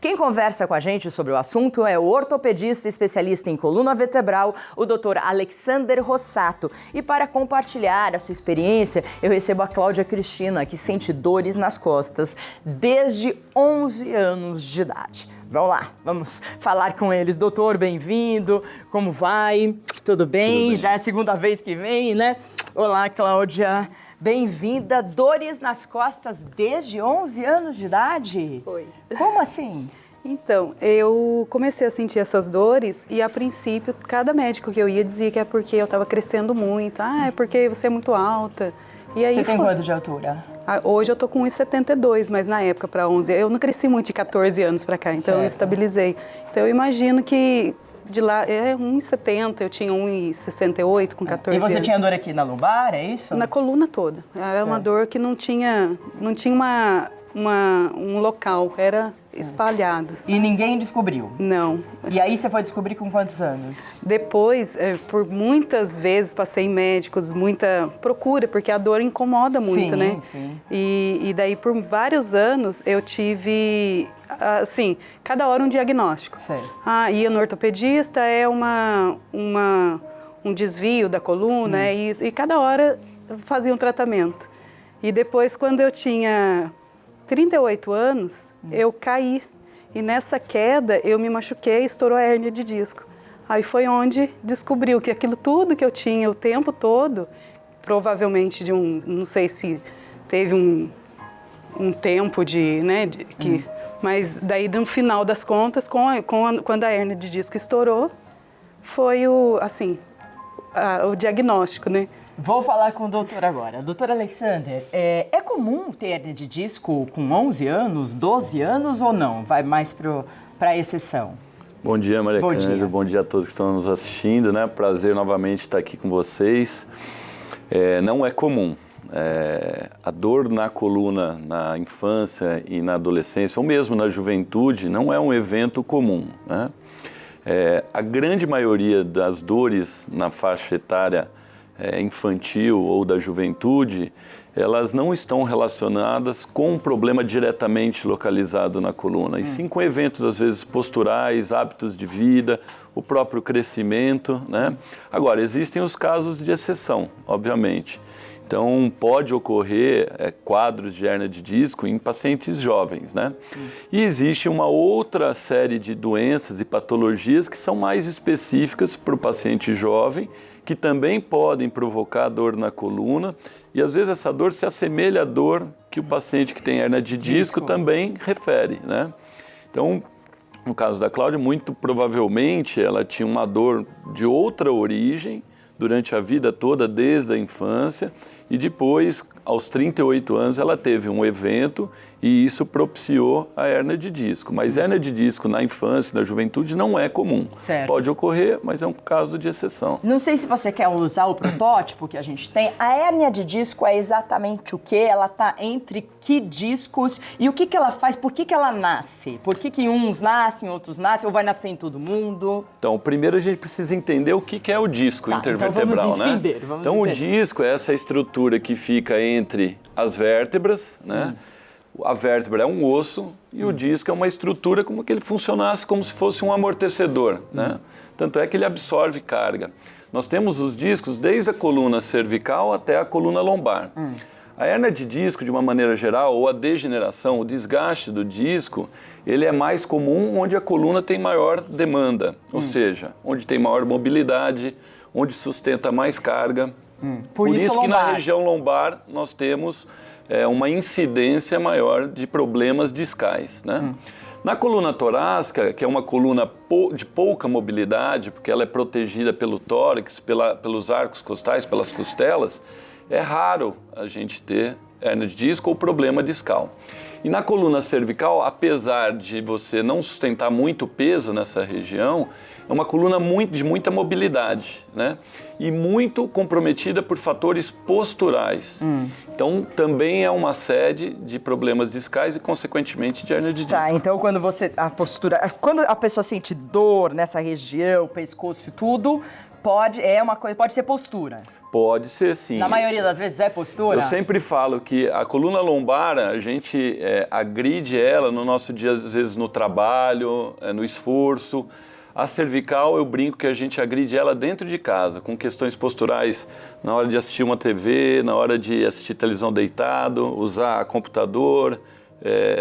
Quem conversa com a gente sobre o assunto é o ortopedista especialista em coluna vertebral, o Dr. Alexander Rossato. E para compartilhar a sua experiência, eu recebo a Cláudia Cristina, que sente dores nas costas desde 11 anos de idade. Vamos lá, vamos falar com eles. Doutor, bem-vindo, como vai? Tudo bem? Já é a segunda vez que vem, né? Olá, Cláudia. Bem-vinda. Dores nas costas desde 11 anos de idade? Oi. Como assim? Então, eu comecei a sentir essas dores e, a princípio, cada médico que eu ia dizia que é porque eu estava crescendo muito. Ah, é porque você é muito alta. E aí, você tem quanto de altura? Hoje eu tô com 1,72, mas na época, para 11, eu não cresci muito de 14 anos para cá, então certo. Eu estabilizei. Então, eu imagino que de lá, 1,70, eu tinha 1,68 com 14 anos. E você tinha dor aqui na lombar, é isso? Na coluna toda. Era uma dor que não tinha um local, era espalhada. E ninguém descobriu? Não. E aí você foi descobrir com quantos anos? Depois, por muitas vezes, passei em médicos, muita procura, porque a dor incomoda muito, né? Sim. E daí, por vários anos, eu tive, assim, cada hora um diagnóstico. Certo. Ia no ortopedista, é um desvio da coluna, e cada hora fazia um tratamento. E depois, quando eu tinha 38 anos, eu caí. E nessa queda, eu me machuquei e estourou a hérnia de disco. Aí foi onde descobriu que aquilo tudo que eu tinha o tempo todo, provavelmente não sei se teve um tempo mas daí no final das contas, quando a hérnia de disco estourou, foi o diagnóstico, né? Vou falar com o doutor agora. Doutor Alexander, é comum ter hérnia de disco com 11 anos, 12 anos ou não? Vai mais para a exceção? Bom dia, Maria Cândida. Bom dia a todos que estão nos assistindo, né? Prazer novamente estar aqui com vocês. Não é comum. A dor na coluna na infância e na adolescência, ou mesmo na juventude, não é um evento comum, né? A grande maioria das dores na faixa etária infantil ou da juventude, elas não estão relacionadas com um problema diretamente localizado na coluna, e sim com eventos, às vezes, posturais, hábitos de vida, o próprio crescimento, né? Agora, existem os casos de exceção, obviamente. Então, pode ocorrer quadros de hérnia de disco em pacientes jovens, né? E existe uma outra série de doenças e patologias que são mais específicas para o paciente jovem, que também podem provocar dor na coluna, e às vezes essa dor se assemelha à dor que o paciente que tem hérnia de disco também refere, né? Então, no caso da Cláudia, muito provavelmente ela tinha uma dor de outra origem durante a vida toda, desde a infância, e depois, aos 38 anos, ela teve um evento e isso propiciou a hérnia de disco. Mas hérnia de disco na infância e na juventude não é comum. Certo. Pode ocorrer, mas é um caso de exceção. Não sei se você quer usar o protótipo que a gente tem. A hérnia de disco é exatamente o quê? Ela está entre que discos? E o que ela faz? Por que ela nasce? Por que uns nascem, outros nascem? Ou vai nascer em todo mundo? Então, primeiro a gente precisa entender o que é o disco intervertebral, né? Então, o disco é essa estrutura que fica entre as vértebras, né? A vértebra é um osso e o disco é uma estrutura como que ele funcionasse como se fosse um amortecedor, né? Tanto é que ele absorve carga. Nós temos os discos desde a coluna cervical até a coluna lombar. A hérnia de disco, de uma maneira geral, ou a degeneração, o desgaste do disco, ele é mais comum onde a coluna tem maior demanda, ou seja, onde tem maior mobilidade, onde sustenta mais carga. Por isso que na região lombar nós temos uma incidência maior de problemas discais, né? Na coluna torácica, que é uma coluna de pouca mobilidade, porque ela é protegida pelo tórax, pelos arcos costais, pelas costelas, é raro a gente ter hérnia de disco ou problema discal. E na coluna cervical, apesar de você não sustentar muito peso nessa região, é uma coluna de muita mobilidade, né? E muito comprometida por fatores posturais. Então, também é uma sede de problemas discais e, consequentemente, de hérnia de disco. Tá, então quando a pessoa sente dor nessa região, pescoço e tudo, pode ser postura. Pode ser, sim. Na maioria das vezes é postura? Eu sempre falo que a coluna lombar, a gente agride ela no nosso dia, às vezes no trabalho, no esforço. A cervical, eu brinco que a gente agride ela dentro de casa, com questões posturais na hora de assistir uma TV, na hora de assistir televisão deitado, usar computador,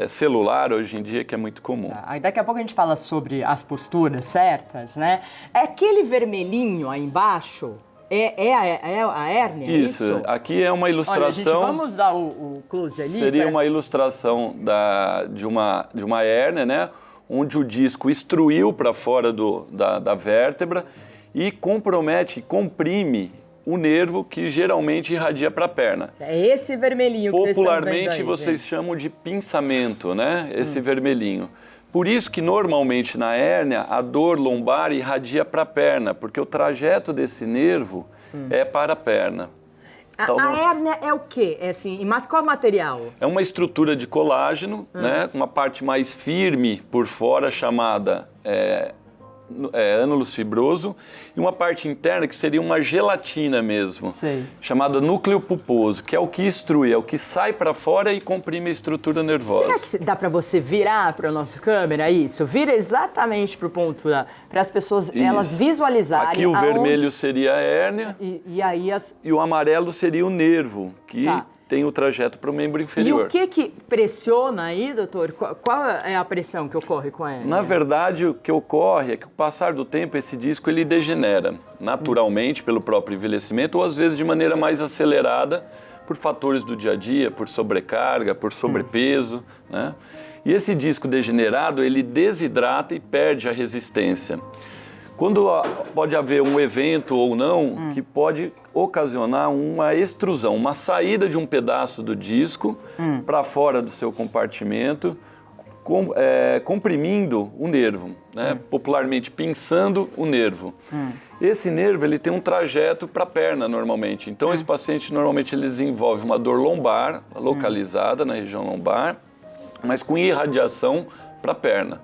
celular hoje em dia, que é muito comum. Aí daqui a pouco a gente fala sobre as posturas certas, né? É aquele vermelhinho aí embaixo... É a hérnia? Isso, aqui é uma ilustração... Olha, gente, vamos dar o close ali? Seria uma ilustração de uma hérnia, né? Onde o disco extruiu para fora da vértebra e comprime o nervo que geralmente irradia para a perna. É esse vermelhinho que vocês estão vendo aí, popularmente vocês gente. chamam de pinçamento, né? Esse vermelhinho. Por isso que normalmente na hérnia a dor lombar irradia para a perna, porque o trajeto desse nervo é para a perna. Então, A hérnia é o quê? É assim, qual material? é uma estrutura de colágeno, né? Uma parte mais firme por fora chamada ânulus fibroso e uma parte interna que seria uma gelatina mesmo, Sei. chamada núcleo pulposo, que é o que extrui, é o que sai para fora e comprime a estrutura nervosa. Será que dá para você virar para a nossa câmera isso? Vira exatamente para o ponto para as pessoas elas visualizarem. Aqui o vermelho seria a hérnia e aí e o amarelo seria o nervo, que tem o trajeto para o membro inferior. E o que pressiona aí, doutor? Qual é a pressão que ocorre com a hérnia? Na verdade, o que ocorre é que, com o passar do tempo, esse disco ele degenera naturalmente pelo próprio envelhecimento ou, às vezes, de maneira mais acelerada por fatores do dia a dia, por sobrecarga, por sobrepeso, né? E esse disco degenerado, ele desidrata e perde a resistência. Quando pode haver um evento ou não que pode ocasionar uma extrusão, uma saída de um pedaço do disco para fora do seu compartimento, comprimindo o nervo, né? Popularmente pinçando o nervo. Esse nervo ele tem um trajeto para a perna normalmente, então esse paciente normalmente ele desenvolve uma dor lombar localizada na região lombar, mas com irradiação para a perna,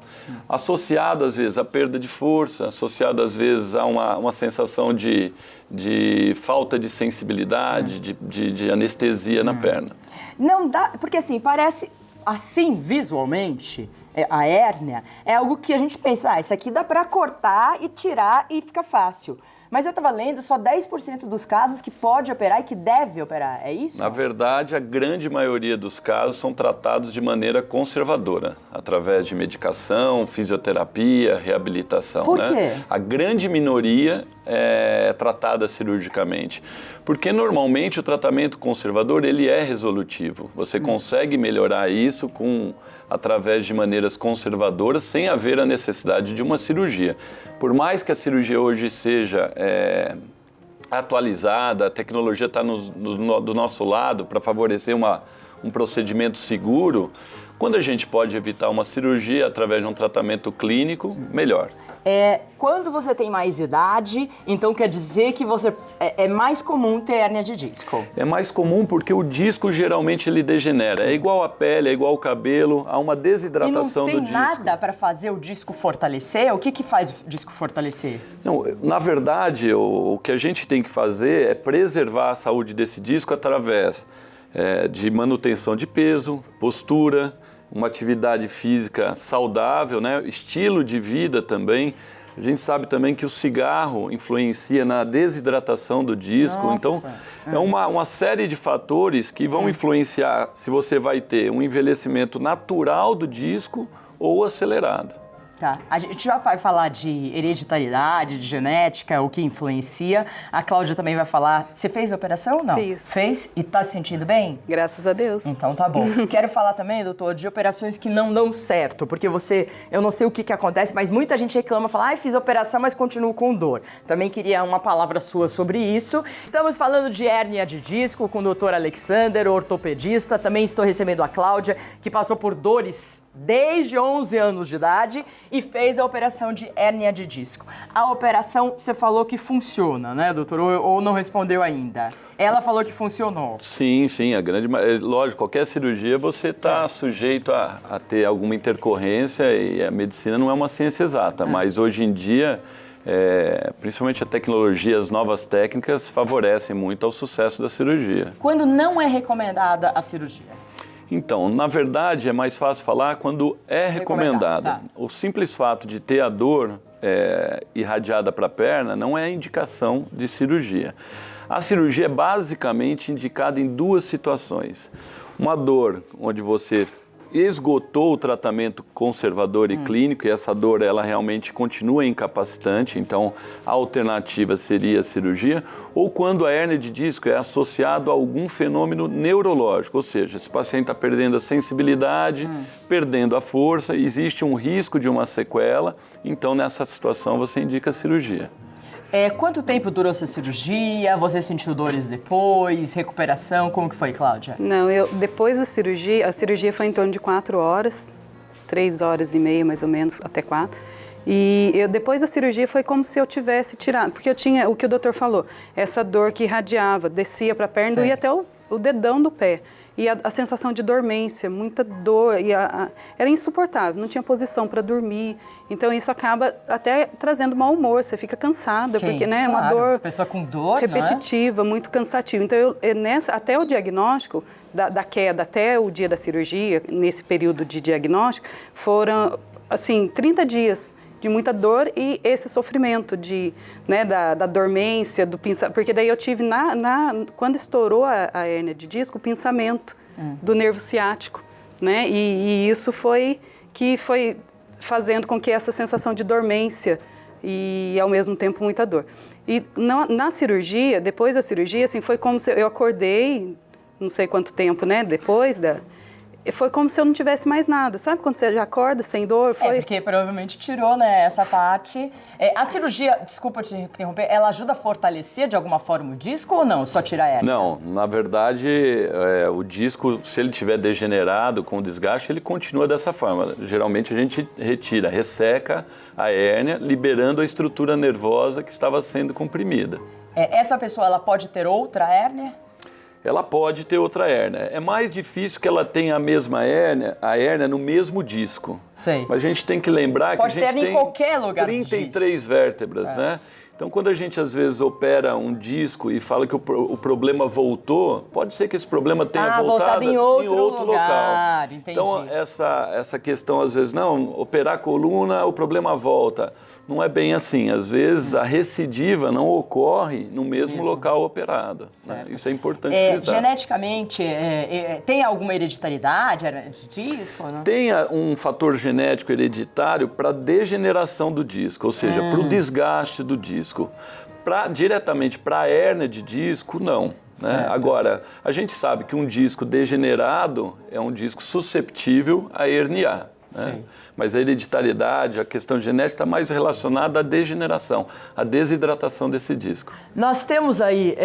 associado às vezes à perda de força, associado às vezes a uma sensação de falta de sensibilidade, de anestesia na perna. Não dá, porque assim, parece assim visualmente, a hérnia é algo que a gente pensa, isso aqui dá para cortar e tirar e fica fácil. Mas eu estava lendo só 10% dos casos que pode operar e que deve operar, é isso? Na verdade, a grande maioria dos casos são tratados de maneira conservadora, através de medicação, fisioterapia, reabilitação. Por né? quê? A grande minoria é tratada cirurgicamente, porque normalmente o tratamento conservador ele é resolutivo. Você consegue melhorar isso através de maneiras conservadoras, sem haver a necessidade de uma cirurgia. Por mais que a cirurgia hoje seja atualizada, a tecnologia está do nosso lado para favorecer um procedimento seguro, quando a gente pode evitar uma cirurgia através de um tratamento clínico, melhor. Quando você tem mais idade, então quer dizer que é mais comum ter hérnia de disco? É mais comum porque o disco geralmente ele degenera. É igual a pele, é igual o cabelo, há uma desidratação do disco. E não tem nada para fazer o disco fortalecer? O que faz o disco fortalecer? Não, na verdade, o que a gente tem que fazer é preservar a saúde desse disco através de manutenção de peso, postura, uma atividade física saudável, né? Estilo de vida também. A gente sabe também que o cigarro influencia na desidratação do disco. Nossa. Então, é uma série de fatores que vão influenciar se você vai ter um envelhecimento natural do disco ou acelerado. Tá, a gente já vai falar de hereditariedade, de genética, o que influencia. A Cláudia também vai falar. Você fez a operação ou não? Fiz. Fez? E tá se sentindo bem? Graças a Deus. Então tá bom. Quero falar também, doutor, de operações que não dão certo, porque eu não sei o que acontece, mas muita gente reclama, fala, fiz operação, mas continuo com dor. Também queria uma palavra sua sobre isso. Estamos falando de hérnia de disco com o doutor Alexander, ortopedista. Também estou recebendo a Cláudia, que passou por dores desde 11 anos de idade e fez a operação de hérnia de disco. A operação, você falou que funciona, né, doutor? Ou não respondeu ainda? Ela falou que funcionou. Sim, lógico, qualquer cirurgia você está sujeito a ter alguma intercorrência e a medicina não é uma ciência exata, mas hoje em dia principalmente a tecnologia, as novas técnicas favorecem muito ao sucesso da cirurgia. Quando não é recomendada a cirurgia? Então, na verdade, é mais fácil falar quando é recomendada. Tá. O simples fato de ter a dor irradiada para a perna não é indicação de cirurgia. A cirurgia é basicamente indicada em duas situações. Uma dor onde você esgotou o tratamento conservador e clínico, e essa dor ela realmente continua incapacitante, então a alternativa seria a cirurgia, ou quando a hérnia de disco é associada a algum fenômeno neurológico, ou seja, esse paciente está perdendo a sensibilidade, perdendo a força, existe um risco de uma sequela, então nessa situação você indica a cirurgia. Quanto tempo durou essa cirurgia? Você sentiu dores depois? Recuperação? Como que foi, Cláudia? Não, depois da cirurgia, a cirurgia foi em torno de 4 horas, 3 horas e meia mais ou menos, até 4. E depois da cirurgia foi como se eu tivesse tirado, porque eu tinha o que o doutor falou, essa dor que irradiava, descia para a perna e ia até o dedão do pé. E a sensação de dormência, muita dor, era insuportável, não tinha posição para dormir. Então isso acaba até trazendo mau humor, você fica cansada, porque é uma dor pessoa com dor, repetitiva, muito cansativa. Então até o diagnóstico da queda, até o dia da cirurgia, nesse período de diagnóstico, foram assim 30 dias de muita dor e esse sofrimento da dormência, do pinçamento, porque daí eu tive, quando estourou a hérnia de disco, o pinçamento do nervo ciático, né? E isso foi fazendo com que essa sensação de dormência e, ao mesmo tempo, muita dor. E na cirurgia, depois da cirurgia, assim, foi como se eu acordei, não sei quanto tempo, né, depois foi como se eu não tivesse mais nada. Sabe quando você já acorda sem dor? Porque provavelmente tirou, né, essa parte. A cirurgia, desculpa te interromper, ela ajuda a fortalecer de alguma forma o disco ou não? Só tira a hérnia? Não, na verdade, o disco, se ele estiver degenerado com desgaste, ele continua dessa forma. Geralmente a gente resseca a hérnia, liberando a estrutura nervosa que estava sendo comprimida. Essa pessoa, ela pode ter outra hérnia? Ela pode ter outra hérnia. É mais difícil que ela tenha a mesma hérnia, a hérnia no mesmo disco. Sei. Mas a gente tem que lembrar que a gente tem em qualquer lugar 33 vértebras, né? Então, quando a gente, às vezes, opera um disco e fala que o problema voltou, pode ser que esse problema tenha voltado em outro local. Entendi. Então, essa questão, às vezes, não, operar a coluna, o problema volta. Não é bem assim. Às vezes, a recidiva não ocorre no mesmo local operado. Né? Isso é importante frisar. Geneticamente, tem alguma hereditariedade de disco? Não? Tem um fator genético hereditário para a degeneração do disco, ou seja, para o desgaste do disco. Diretamente para a hérnia de disco, não. Né? Agora, a gente sabe que um disco degenerado é um disco susceptível a herniar. Né? Mas a hereditariedade, a questão genética está mais relacionada à degeneração, à desidratação desse disco. Nós temos aí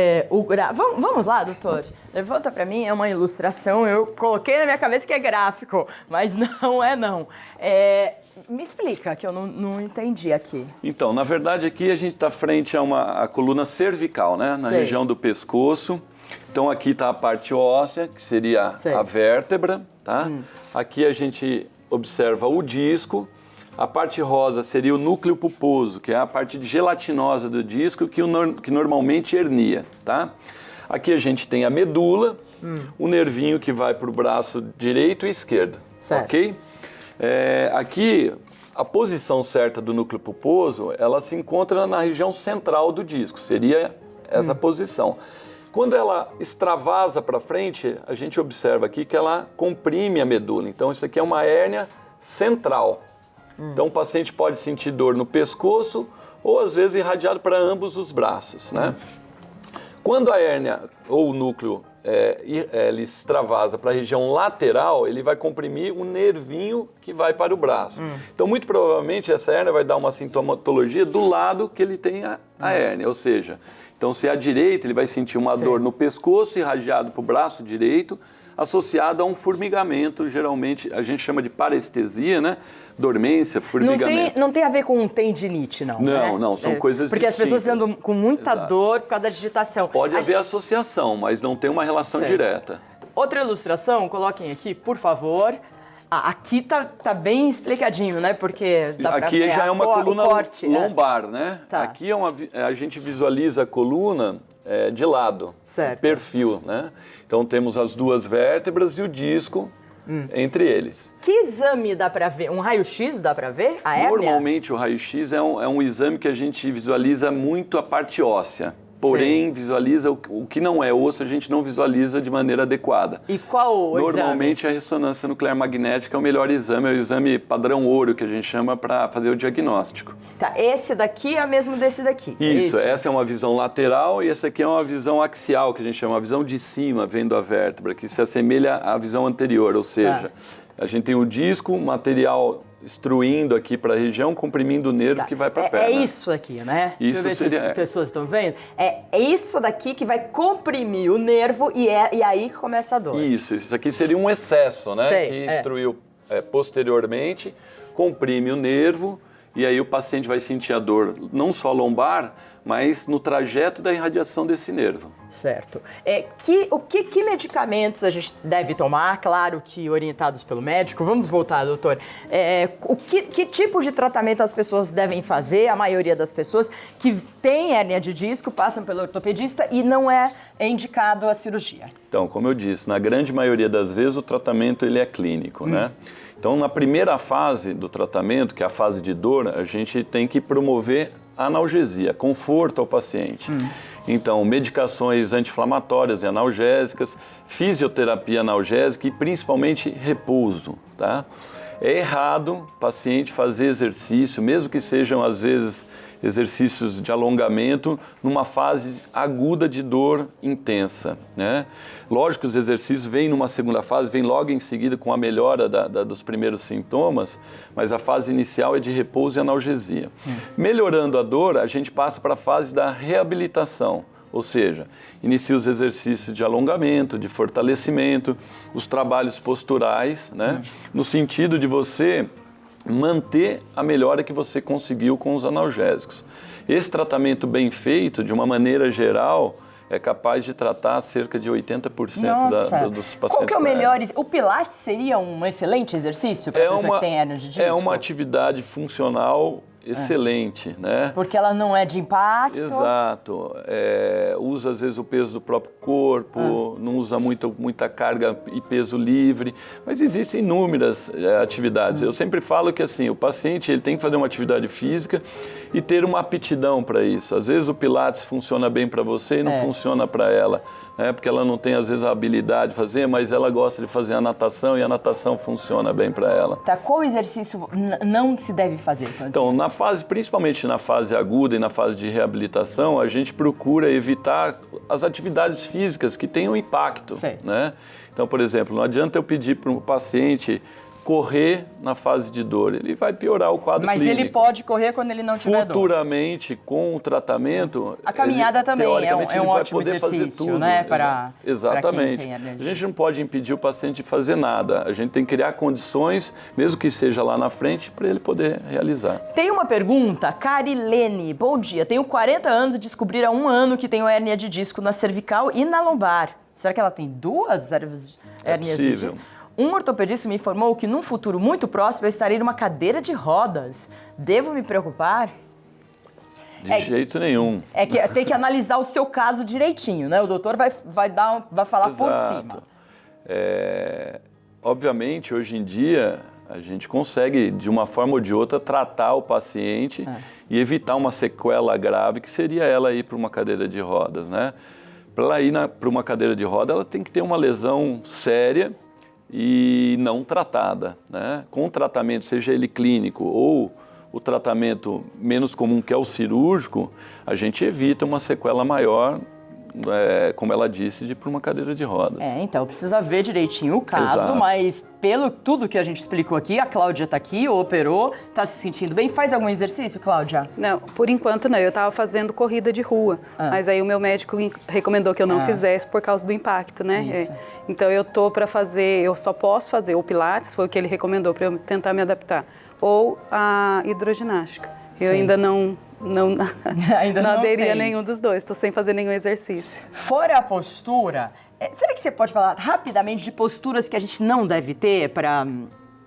Vamos lá, doutor? Levanta para mim, é uma ilustração, eu coloquei na minha cabeça que é gráfico, mas não. Me explica, que eu não entendi aqui. Então, na verdade, aqui a gente está frente a coluna cervical, né? Na região do pescoço. Então, aqui está a parte óssea, que seria a vértebra, tá? Aqui a gente observa o disco, a parte rosa seria o núcleo pulposo, que é a parte gelatinosa do disco que normalmente hernia, tá? Aqui a gente tem a medula, o nervinho que vai para o braço direito e esquerdo, ok? Aqui, a posição certa do núcleo pulposo, ela se encontra na região central do disco, seria essa posição. Quando ela extravasa para frente, a gente observa aqui que ela comprime a medula. Então, isso aqui é uma hérnia central. Então, o paciente pode sentir dor no pescoço ou, às vezes, irradiado para ambos os braços, né? Quando a hérnia ou o núcleo ele extravasa para a região lateral, ele vai comprimir o nervinho que vai para o braço. Então, muito provavelmente, essa hérnia vai dar uma sintomatologia do lado que ele tem a hérnia, ou seja, então, se é à direita, ele vai sentir uma dor no pescoço, irradiado para o braço direito, associado a um formigamento, geralmente a gente chama de parestesia, né? Dormência, formigamento. Não tem a ver com tendinite, não, Não, né? não, são coisas porque distintas. As pessoas andam com muita dor por causa da digitação. Pode haver associação, mas não tem uma relação direta. Outra ilustração, coloquem aqui, por favor. Aqui tá bem explicadinho, né? Porque dá pra aqui ver já é uma coluna corte, lombar, né? Tá. Aqui a gente visualiza a coluna de lado, certo. perfil, né? Então temos as duas vértebras e o disco entre eles. Que exame dá para ver? Um raio-x dá para ver a hérnia? Normalmente o raio-x é um exame que a gente visualiza muito a parte óssea. Porém, visualiza o que não é osso, a gente não visualiza de maneira adequada. E qual o Normalmente exame? a ressonância nuclear magnética é o melhor exame, é o exame padrão ouro que a gente chama para fazer o diagnóstico. Tá, esse daqui é o mesmo desse daqui. Isso, essa é uma visão lateral e essa aqui é uma visão axial, que a gente chama, uma visão de cima, vendo a vértebra, que se assemelha à visão anterior, ou seja, a gente tem o disco, material instruindo aqui para a região, comprimindo o nervo que vai para a perna. É isso aqui, né? Isso seria... Se as pessoas estão vendo. É isso daqui que vai comprimir o nervo e aí que começa a dor. Isso aqui seria um excesso, né? Sei, que instruiu posteriormente, comprime o nervo e aí o paciente vai sentir a dor não só lombar, mas no trajeto da irradiação desse nervo. Certo. Que medicamentos a gente deve tomar? Claro que orientados pelo médico. Vamos voltar, doutor. Que tipo de tratamento as pessoas devem fazer? A maioria das pessoas que tem hérnia de disco passam pelo ortopedista e não é indicado a cirurgia. Então, como eu disse, na grande maioria das vezes o tratamento ele é clínico, né? Então, na primeira fase do tratamento, que é a fase de dor, a gente tem que promover analgesia, conforto ao paciente. Então, medicações anti-inflamatórias e analgésicas, fisioterapia analgésica e principalmente repouso, tá? É errado o paciente fazer exercício, mesmo que sejam às vezes exercícios de alongamento, numa fase aguda de dor intensa, né? Lógico que os exercícios vêm numa segunda fase, vêm logo em seguida com a melhora dos primeiros sintomas, mas a fase inicial é de repouso e analgesia. Melhorando a dor, a gente passa para a fase da reabilitação, ou seja, inicia os exercícios de alongamento, de fortalecimento, os trabalhos posturais, né? No sentido de você manter a melhora que você conseguiu com os analgésicos. Esse tratamento bem feito, de uma maneira geral, é capaz de tratar cerca de 80% dos pacientes. Qual que é o melhor? O Pilates seria um excelente exercício para a pessoa que tem hérnia de disco? É uma atividade funcional excelente, né? Porque ela não é de impacto. Exato. Usa às vezes o peso do próprio corpo, não usa muita carga e peso livre, mas existem inúmeras atividades. Eu sempre falo que assim, o paciente ele tem que fazer uma atividade física e ter uma aptidão para isso. Às vezes o Pilates funciona bem para você e não funciona para ela, né? Porque ela não tem às vezes a habilidade de fazer, mas ela gosta de fazer a natação e a natação funciona bem para ela. Tá, qual exercício não se deve fazer? Então, principalmente na fase aguda e na fase de reabilitação, a gente procura evitar as atividades físicas que tenham impacto, né? Então, por exemplo, não adianta eu pedir para um paciente correr na fase de dor, ele vai piorar o quadro clínico. Mas ele pode correr quando ele não tiver dor. Futuramente, com o tratamento... A caminhada também é um ótimo exercício, fazer tudo, né? Exatamente. A gente não pode impedir o paciente de fazer nada. A gente tem que criar condições, mesmo que seja lá na frente, para ele poder realizar. Tem uma pergunta, Carilene. Bom dia, tenho 40 anos e descobri há 1 ano que tenho hérnia de disco na cervical e na lombar. Será que ela tem 2 hérnias de disco? Um ortopedista me informou que num futuro muito próximo eu estarei numa cadeira de rodas. Devo me preocupar? De jeito nenhum. É que tem que analisar o seu caso direitinho, né? O doutor vai falar por cima. Obviamente, hoje em dia, a gente consegue, de uma forma ou de outra, tratar o paciente e evitar uma sequela grave, que seria ela ir para uma cadeira de rodas, né? Para ela ir para uma cadeira de roda, ela tem que ter uma lesão séria e não tratada, né? Com o tratamento, seja ele clínico ou o tratamento menos comum, que é o cirúrgico, a gente evita uma sequela maior, como ela disse, de ir para uma cadeira de rodas. Então precisa ver direitinho o caso, mas pelo tudo que a gente explicou aqui, a Cláudia está aqui, operou, está se sentindo bem. Faz algum exercício, Cláudia? Não, por enquanto não. Eu estava fazendo corrida de rua, mas aí o meu médico recomendou que eu não fizesse por causa do impacto, né? Então eu tô para fazer, eu só posso fazer o Pilates, foi o que ele recomendou para eu tentar me adaptar, ou a hidroginástica. Eu ainda não aderi a nenhum dos dois, estou sem fazer nenhum exercício. Fora a postura, será que você pode falar rapidamente de posturas que a gente não deve ter para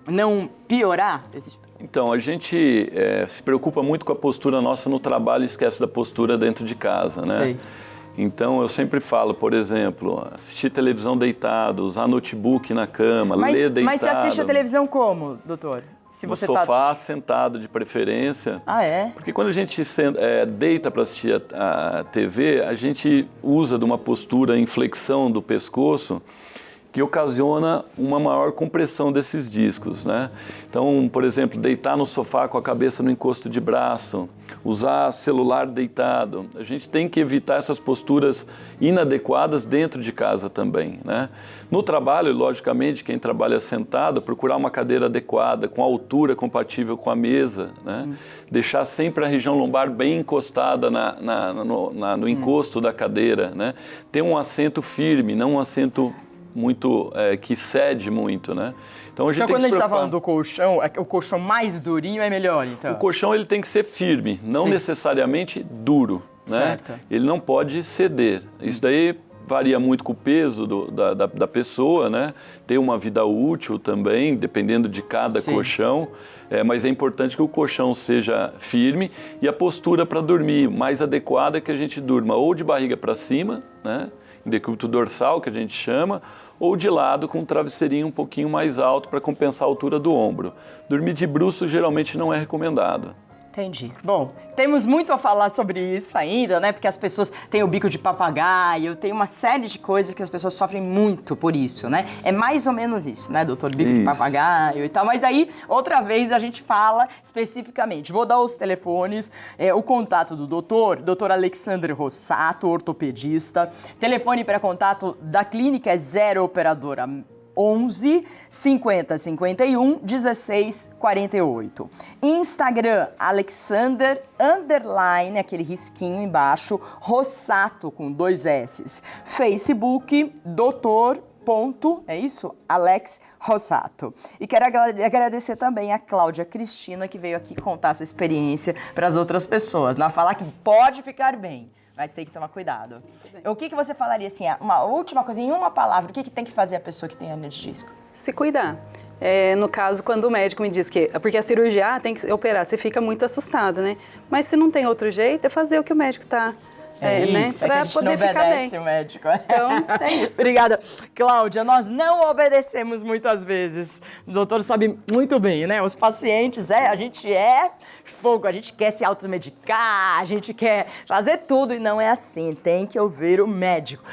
não piorar? Então, a gente se preocupa muito com a postura nossa no trabalho e esquece da postura dentro de casa, né? Sei. Então, eu sempre falo, por exemplo, assistir televisão deitado, usar notebook na cama, ler deitado. Mas você assiste a televisão como, doutor? Se No você sofá, sentado de preferência. Ah, é? Porque quando a gente deita para assistir a TV, a gente usa de uma postura em flexão do pescoço que ocasiona uma maior compressão desses discos, né? Então, por exemplo, deitar no sofá com a cabeça no encosto de braço, usar celular deitado. A gente tem que evitar essas posturas inadequadas dentro de casa também, né? No trabalho, logicamente, quem trabalha sentado, procurar uma cadeira adequada, com altura compatível com a mesa, né? Deixar sempre a região lombar bem encostada no encosto da cadeira, né? Ter um assento firme, não um assento muito, que cede muito, né? Então, Então quando a gente está falando do colchão, o colchão mais durinho é melhor, então? O colchão ele tem que ser firme, não necessariamente duro, né? Certo. Ele não pode ceder. Isso daí varia muito com o peso da pessoa, né? Tem uma vida útil também, dependendo de cada colchão. Mas é importante que o colchão seja firme e a postura para dormir mais adequada é que a gente durma ou de barriga para cima, né? Em decúbito dorsal, que a gente chama, ou de lado com um travesseirinho um pouquinho mais alto para compensar a altura do ombro. Dormir de bruços geralmente não é recomendado. Entendi. Bom, temos muito a falar sobre isso ainda, né? Porque as pessoas têm o bico de papagaio, tem uma série de coisas que as pessoas sofrem muito por isso, né? É mais ou menos isso, né, doutor? Bico de papagaio e tal. Mas aí, outra vez, a gente fala especificamente. Vou dar os telefones, o contato do doutor Alexandre Rossato, ortopedista. Telefone para contato da clínica é 0 operadora 11 50 51 16 48. Instagram, Alexander, _ aquele risquinho embaixo, Rossato com 2 S's. Facebook, doutor. É isso? Alex Rossato. E quero agradecer também a Cláudia Cristina, que veio aqui contar sua experiência para as outras pessoas, né? Falar que pode ficar bem, mas tem que tomar cuidado. O que você falaria, assim, uma última coisa, em uma palavra, o que tem que fazer a pessoa que tem hernia de disco? Se cuidar. No caso, quando o médico me diz que... Porque a cirurgia tem que operar, você fica muito assustado, né? Mas se não tem outro jeito, é fazer o que o médico está... né? Para poder ficar bem. O médico. Então, é isso. Obrigada. Cláudia, nós não obedecemos muitas vezes. O doutor sabe muito bem, né? Os pacientes, a gente é fogo, a gente quer se automedicar, a gente quer fazer tudo e não é assim. Tem que ouvir o médico.